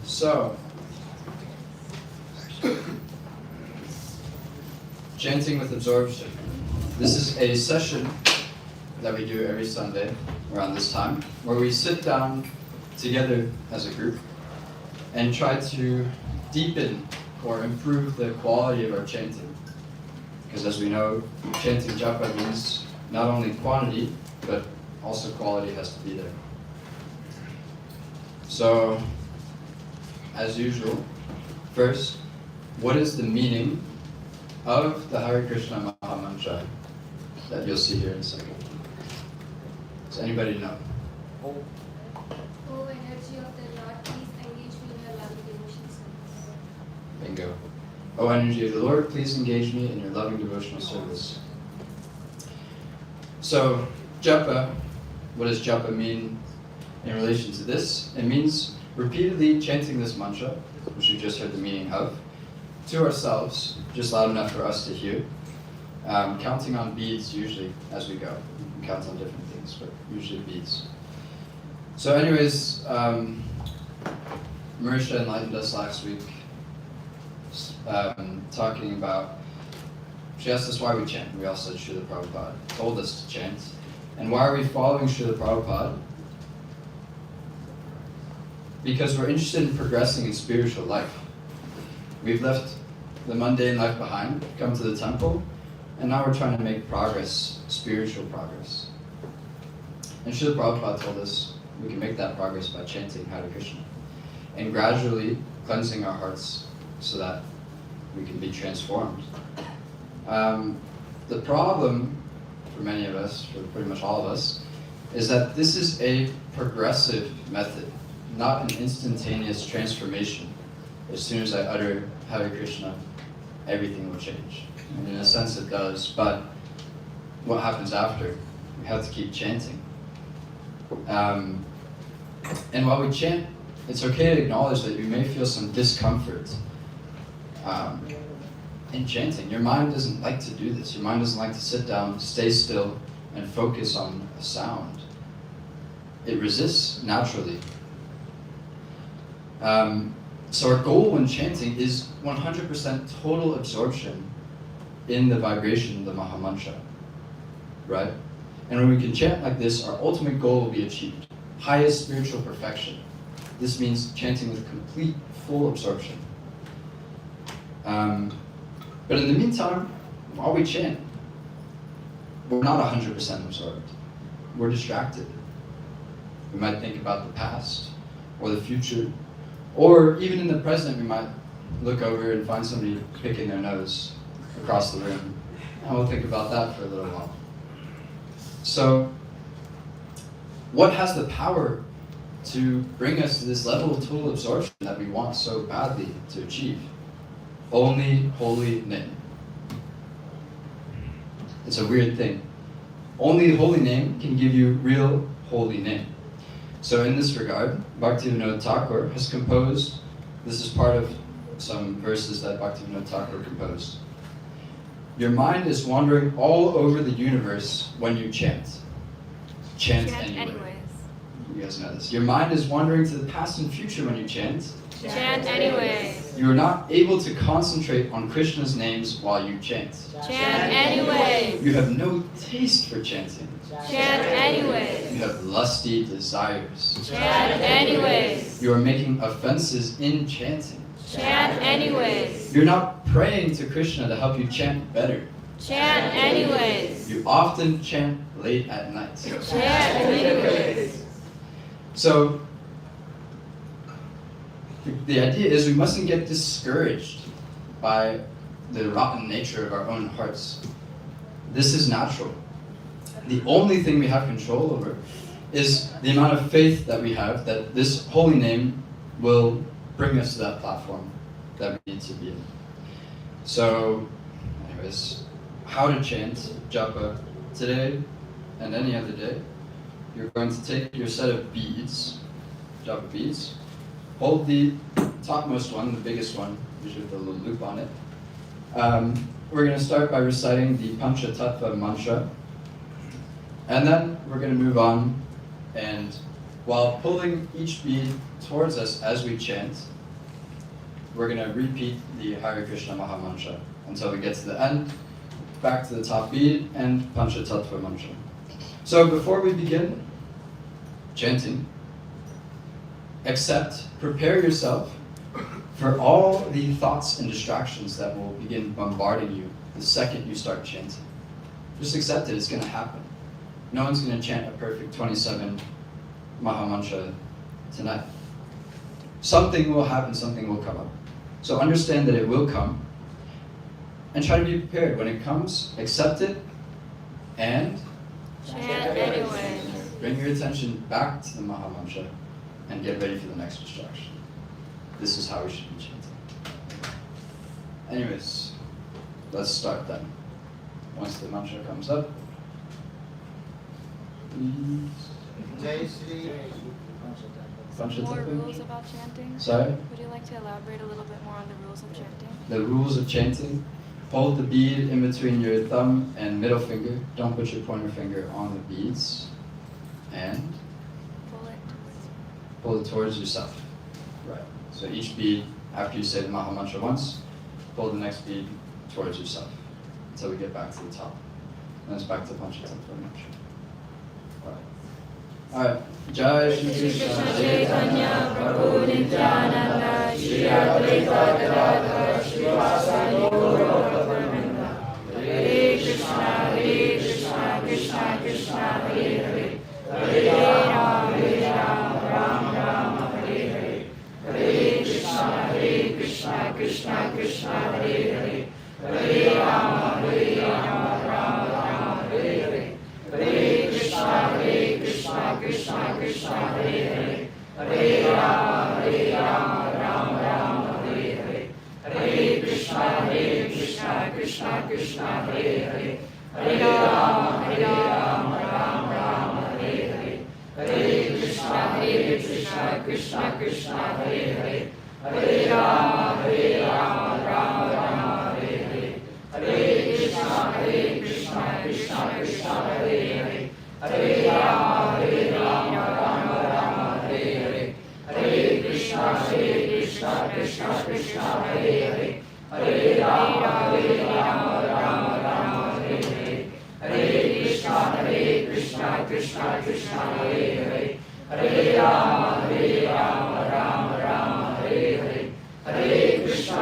So, chanting with absorption. This is a session that we do every Sunday around this time, where we sit down together as a group and try to deepen or improve the quality of our chanting. Because as we know, chanting japa means not only quantity, but also quality has to be there. So, as usual, first, what is the meaning of the Hare Krishna Maha Mantra that you'll see here in a second? Does anybody know? Oh, energy of the Lord, please engage me in your loving devotional service. Bingo. Oh, energy of the Lord, please engage me in your loving devotional service. So, japa, what does japa mean in relation to this? It means repeatedly chanting this mantra, which you just heard the meaning of, to ourselves, just loud enough for us to hear, counting on beads usually as we go. You can count on different things, but usually beads. So anyways, Marisha enlightened us last week, talking about, she asked us why we chant. We all said Srila Prabhupada told us to chant. And why are we following Srila Prabhupada? Because we're interested in progressing in spiritual life. We've left the mundane life behind, come to the temple, and now we're trying to make progress, spiritual progress. And Srila Prabhupada told us we can make that progress by chanting Hare Krishna and gradually cleansing our hearts so that we can be transformed. The problem for many of us, for pretty much all of us, is that this is a progressive method, not an instantaneous transformation. As soon as I utter Hare Krishna, everything will change. And in a sense it does, but what happens after? We have to keep chanting. And while we chant, it's okay to acknowledge that you may feel some discomfort in chanting. Your mind doesn't like to do this. Your mind doesn't like to sit down, stay still, and focus on a sound. It resists naturally. So our goal when chanting is 100% total absorption in the vibration of the Maha Mantra, right? And when we can chant like this, our ultimate goal will be achieved. Highest spiritual perfection. This means chanting with complete, full absorption. But in the meantime, while we chant, we're not 100% absorbed. We're distracted. We might think about the past or the future, or even in the present, we might look over and find somebody picking their nose across the room, and we'll think about that for a little while. So, what has the power to bring us to this level of total absorption that we want so badly to achieve? Only holy name. It's a weird thing. Only holy name can give you real holy name. So in this regard, Bhaktivinoda Thakur has composed, this is part of some verses that Bhaktivinoda Thakur composed. Your mind is wandering all over the universe when you chant. Chant anyways. You guys know this. Your mind is wandering to the past and future when you chant. Chant anyways. You are not able to concentrate on Krishna's names while you chant. Chant anyways. You have no taste for chanting. Chant anyways. You have lusty desires. Chant anyways. You are making offenses in chanting. Chant anyways. You're not praying to Krishna to help you chant better. Chant anyways. You often chant late at night. Chant anyways. So, the idea is we mustn't get discouraged by the rotten nature of our own hearts. This is natural. The only thing we have control over is the amount of faith that we have that this holy name will bring us to that platform that we need to be in. So, anyways, how to chant japa today and any other day. You're going to take your set of beads, japa beads, hold the topmost one, the biggest one, usually with a little loop on it. We're going to start by reciting the Panchatattva mantra, and then we're going to move on and while pulling each bead towards us as we chant, we're going to repeat the Hare Krishna Maha Mantra until we get to the end, back to the top bead, and Panchatattva Mantra. So before we begin chanting, prepare yourself for all the thoughts and distractions that will begin bombarding you the second you start chanting. Just accept it, it's going to happen. No one's going to chant a perfect 27 Maha Mantra tonight. Something will happen, something will come up. So understand that it will come, and try to be prepared. When it comes, accept it, and Chant anyways. bring your attention back to the Maha Mantra, and get ready for the next distraction. This is how we should be chanting. Anyways, let's start then. Once the mantra comes up, Jai Shri. More Panchatattva. rules about chanting? Sorry? Would you like to elaborate a little bit more on the rules of chanting? The rules of chanting. Hold the bead in between your thumb and middle finger. Don't put your pointer finger on the beads. And pull it towards yourself. Right. So each bead, after you say the Maha Mantra once, pull the next bead towards yourself until we get back to the top. And it's back to Panchatattva Mantra. Alright. Jai Shri Krishna Chaitanya Prabhu Nityananda Shri Advaita Gadadhar Srivasadi Gauraparamita Hare Krishna Krishna Krishna Hare Hare Hare Rama Rama Rama Hare Hare Hare Krishna Krishna Krishna Hare Hare Hare Rama Rama Rama Hare Hare Hare Krishna Krishna Krishna Hare Hare Hare Rama Rama Rama Hare Hare Hare Krishna Krishna Krishna Hare Hare Hare Rama Rama Rama Hare Hare Hare Krishna Krishna Krishna Hare Hare Hare Rama Rama Rama Hare Hare Hare Krishna Krishna Krishna Hare Hare Hare Rama Rama Rama Hare Hare Hare Krishna Krishna Krishna Hare Hare Hare Rama Rama Rama Hare Hare Hare Krishna Krishna Krishna Hare Hare Hare Rama Rama Rama Hare Hare Hare Krishna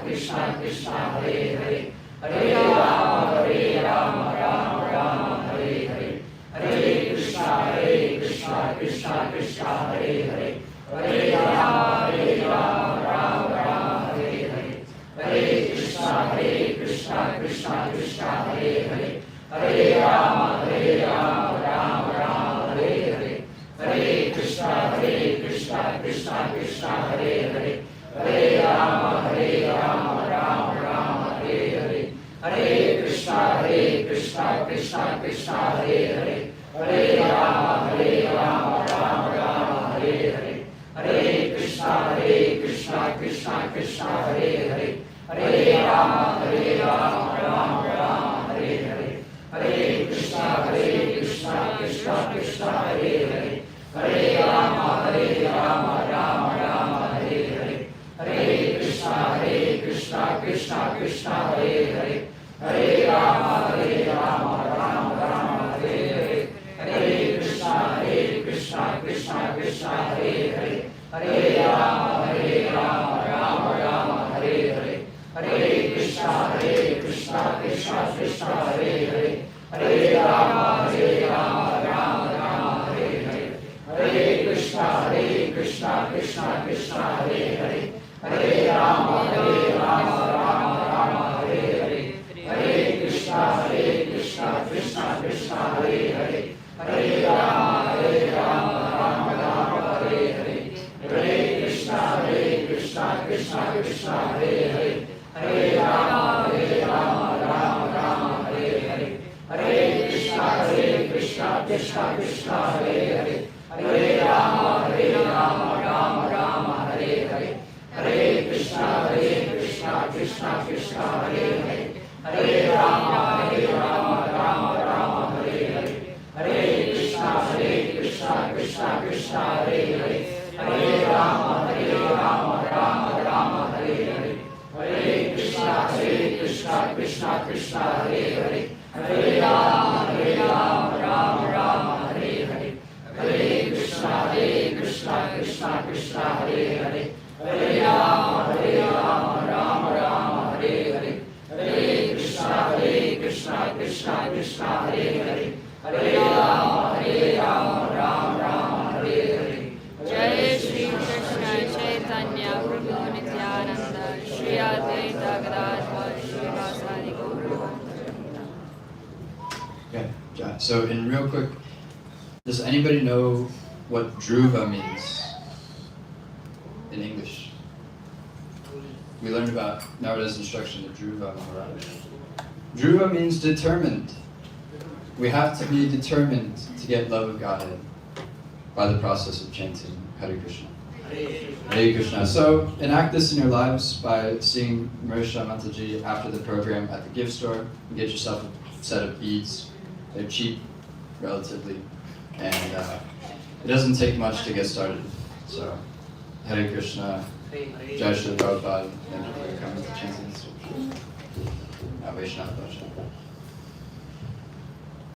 Krishna Krishna Hare Hare Hare Rama Rama Rama Hare Hare Hare Krishna Krishna Krishna Hare Hare Hare Rama Rama Rama Hare Hare Hare Krishna Krishna Krishna Hare Hare Hare Rama Rama Rama Hare Hare Hare Krishna Krishna Krishna Hare Hare Hare Rama Rama Rama Hare Hare Hare Krishna Krishna Krishna Hare Hare Hare Rama Rama Rama Hare Hare Hare Krishna Krishna Krishna Hare Hare Hare Rama Rama Rama Hare Hare Hare Krishna Krishna Krishna Hare Hare Hare Rama Rama Rama Hare Hare Hare Krishna Krishna Krishna Hare Hare Hare Rama Rama Rama Hare Hare Hare Krishna Krishna Krishna Hare Hare Hare Rama Rama Rama Hare Hare Hare Krishna Krishna Krishna Hare Hare Hare Rama Rama Rama Hare Hare Hare Krishna Krishna Krishna Hare Hare Hare Rama Rama Rama Hare Hare Hare Krishna Krishna Krishna Hare Hare Hare Rama Rama Rama Hare Hare Hare Krishna Krishna Krishna Hare Hare Hare Rama Rama Rama Hare Hare Hare Krishna Krishna Krishna Hare Hare Hare Rama Rama Rama Hare Hare Hare Krishna Krishna Krishna Hare Hare Hare Rama Rama Rama Hare Hare Hare Krishna Krishna Jai Shri Krishna Chaitanya Prabhu Nityananda Shri Advaita Gadadhar Shri Vasadi Gaura. Okay, yeah. So in real quick, does anybody know what dhruva means in English? We learned about Narada's instruction of dhruva Maharaj. Dhruva means determined. We have to be determined to get love of Godhead by the process of chanting Hare Krishna. Hare Krishna. So enact this in your lives by seeing Marisha Mataji after the program at the gift store. Get yourself a set of beads. They're cheap, relatively, and it doesn't take much to get started. So, Hare Krishna, Jai Shri Prabhupada, thank you for coming to Chanting. Vaishnava Darshan.